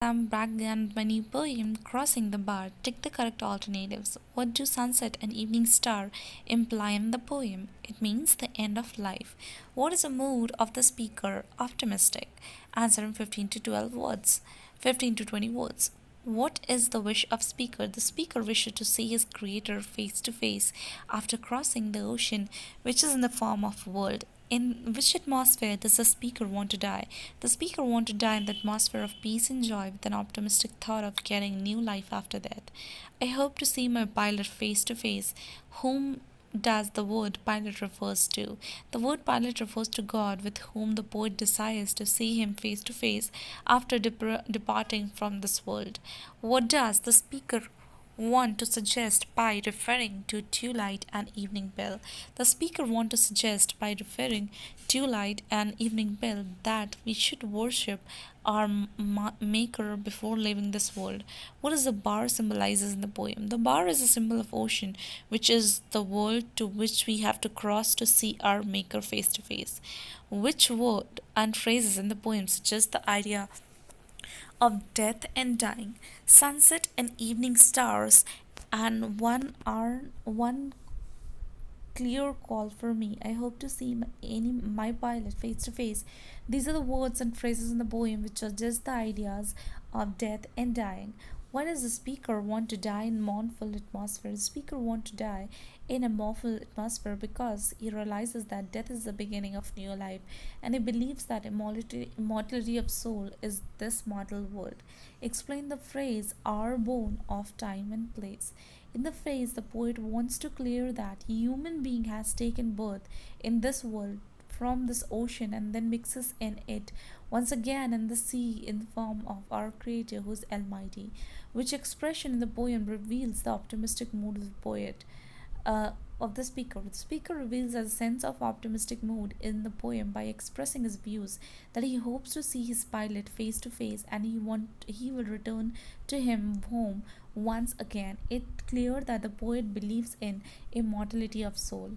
I'm back again my new poem, Crossing the Bar. Take the correct alternatives. What do sunset and evening star imply in the poem? It means the end of life. What is the mood of the speaker? Optimistic. Answer in 15 to 12 words. 15 to 20 words. What is the wish of speaker? The speaker wishes to see his creator face to face after crossing the ocean, which is in the form of world. In which atmosphere does the speaker want to die? The speaker want to die in the atmosphere of peace and joy with an optimistic thought of getting new life after death. I hope to see my pilot face to face. Whom does the word pilot refers to? The word pilot refers to God with whom the poet desires to see him face to face after departing from this world. What does the speaker want to suggest by referring to twilight and evening bell? The speaker want to suggest by referring twilight and evening bell that we should worship our maker before leaving this world. What does the bar symbolizes in the poem? The bar is a symbol of ocean, which is the world to which we have to cross to see our maker face to face. Which word and phrases in the poem suggest the idea of death and dying, sunset and evening stars, and one clear call for me. I hope to see my pilot face to face. These are the words and phrases in the poem which are just the ideas of death and dying. Why does the speaker want to die in mournful atmosphere? The speaker want to die in a mournful atmosphere because he realizes that death is the beginning of new life, and he believes that immortality of soul is this mortal world. Explain the phrase "are born of time and place." In the phrase, the poet wants to clear that human being has taken birth in this world from this ocean and then mixes in it once again in the sea in the form of our creator who is almighty. Which expression in the poem reveals the optimistic mood of the poet, of the speaker? The speaker reveals a sense of optimistic mood in the poem by expressing his views that he hopes to see his pilot face to face and he will return to him home once again. It's clear that the poet believes in immortality of soul.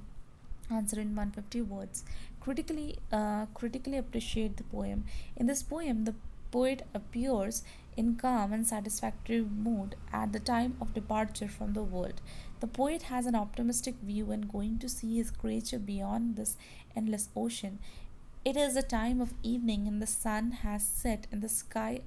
Answer in 150 words. Critically appreciate the poem. In this poem, the poet appears in calm and satisfactory mood at the time of departure from the world. The poet has an optimistic view and going to see his creature beyond this endless ocean. It is a time of evening and the sun has set and the sky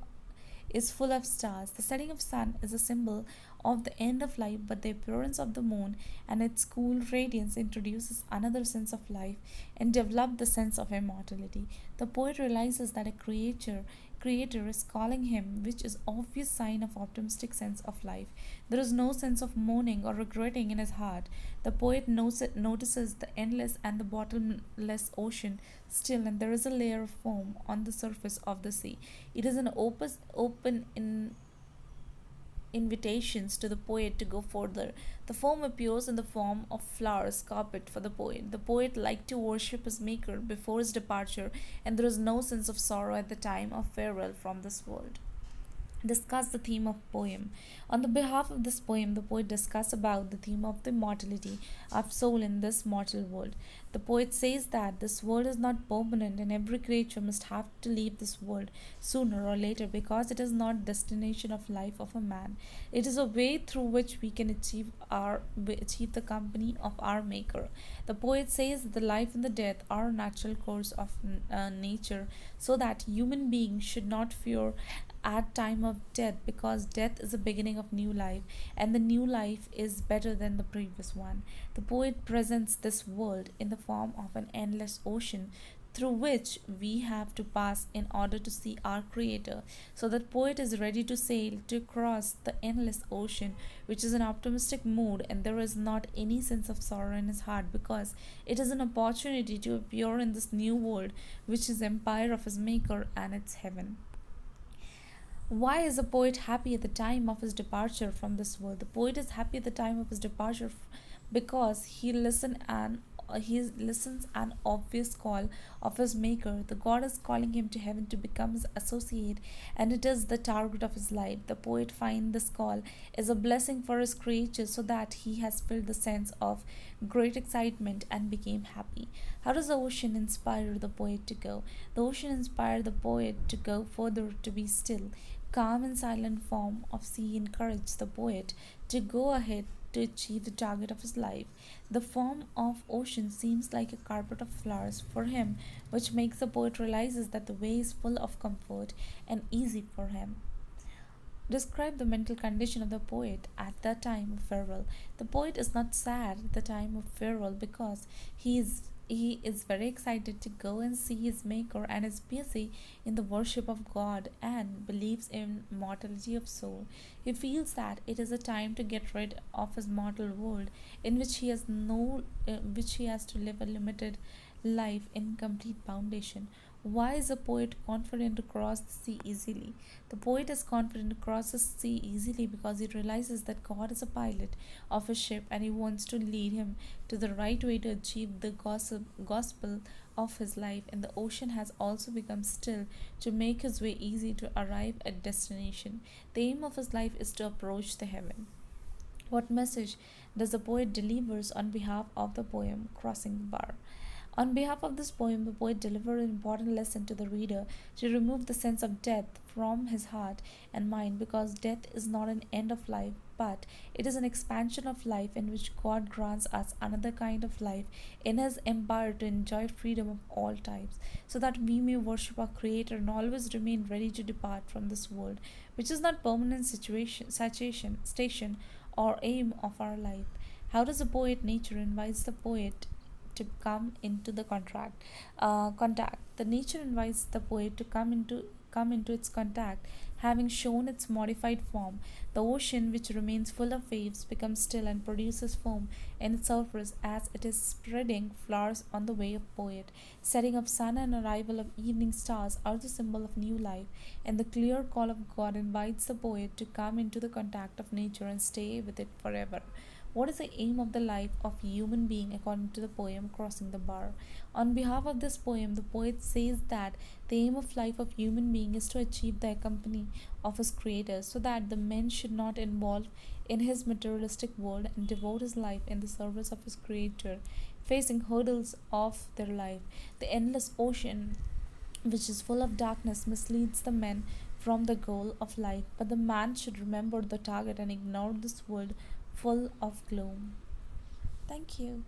is full of stars. The setting of sun is a symbol of the end of life, but the appearance of the moon and its cool radiance introduces another sense of life and develop the sense of immortality. The poet realizes that a creator is calling him, which is obvious sign of optimistic sense of life. There is no sense of mourning or regretting in his heart. The poet notices the endless and the bottomless ocean still, and there is a layer of foam on the surface of the sea. It is an open invitations to the poet to go further. The foam appears in the form of flowers carpet for the poet. The poet liked to worship his maker before his departure, and there is no sense of sorrow at the time of farewell from this world. Discuss the theme of poem. On the behalf of this poem, the poet discusses about the theme of the mortality of soul in this mortal world. The poet says that this world is not permanent and every creature must have to leave this world sooner or later because it is not destination of life of a man. It is a way through which we can achieve the company of our maker. The poet says that the life and the death are a natural course of nature, so that human beings should not fear at time of death because death is the beginning of new life and the new life is better than the previous one. The poet presents this world in the form of an endless ocean through which we have to pass in order to see our creator. So the poet is ready to sail to cross the endless ocean, which is an optimistic mood, and there is not any sense of sorrow in his heart because it is an opportunity to appear in this new world, which is empire of his maker and its heaven. Why is a poet happy at the time of his departure from this world? The poet is happy at the time of his departure because he listens an obvious call of his maker. The god is calling him to heaven to become his associate, and it is the target of his life. The poet finds this call is a blessing for his creature, so that he has felt the sense of great excitement and became happy. How does the ocean inspire the poet to go? The ocean inspired the poet to go further, to be still. calm and silent form of sea encouraged the poet to go ahead to achieve the target of his life. The form of ocean seems like a carpet of flowers for him, which makes the poet realizes that the way is full of comfort and easy for him. Describe the mental condition of the poet at the time of farewell. The poet is not sad at the time of farewell because he is very excited to go and see his maker and is busy in the worship of God and believes in mortality of soul. He feels that it is a time to get rid of his mortal world in which he has to live a limited life in complete foundation. Why is a poet confident to cross the sea easily? The poet is confident to cross the sea easily because he realizes that God is a pilot of a ship and he wants to lead him to the right way to achieve the gospel of his life. And the ocean has also become still to make his way easy to arrive at destination. The aim of his life is to approach the heaven. What message does the poet delivers on behalf of the poem Crossing the Bar? On behalf of this poem, the poet delivered an important lesson to the reader to remove the sense of death from his heart and mind because death is not an end of life, but it is an expansion of life in which God grants us another kind of life in His empire to enjoy freedom of all types, so that we may worship our Creator and always remain ready to depart from this world, which is not permanent station, or aim of our life. How does the poet nature invites the poet to come into the contact? The nature invites the poet to come into its contact, having shown its modified form. The ocean, which remains full of waves, becomes still and produces foam in its surface as it is spreading flowers on the way of poet. Setting of sun and arrival of evening stars are the symbol of new life, and the clear call of God invites the poet to come into the contact of nature and stay with it forever. What is the aim of the life of human being according to the poem Crossing the Bar? On behalf of this poem, the poet says that the aim of life of human being is to achieve the company of his creator, so that the man should not involve in his materialistic world and devote his life in the service of his creator, facing hurdles of their life. The endless ocean, which is full of darkness, misleads the man from the goal of life, but the man should remember the target and ignore this world full of gloom. Thank you.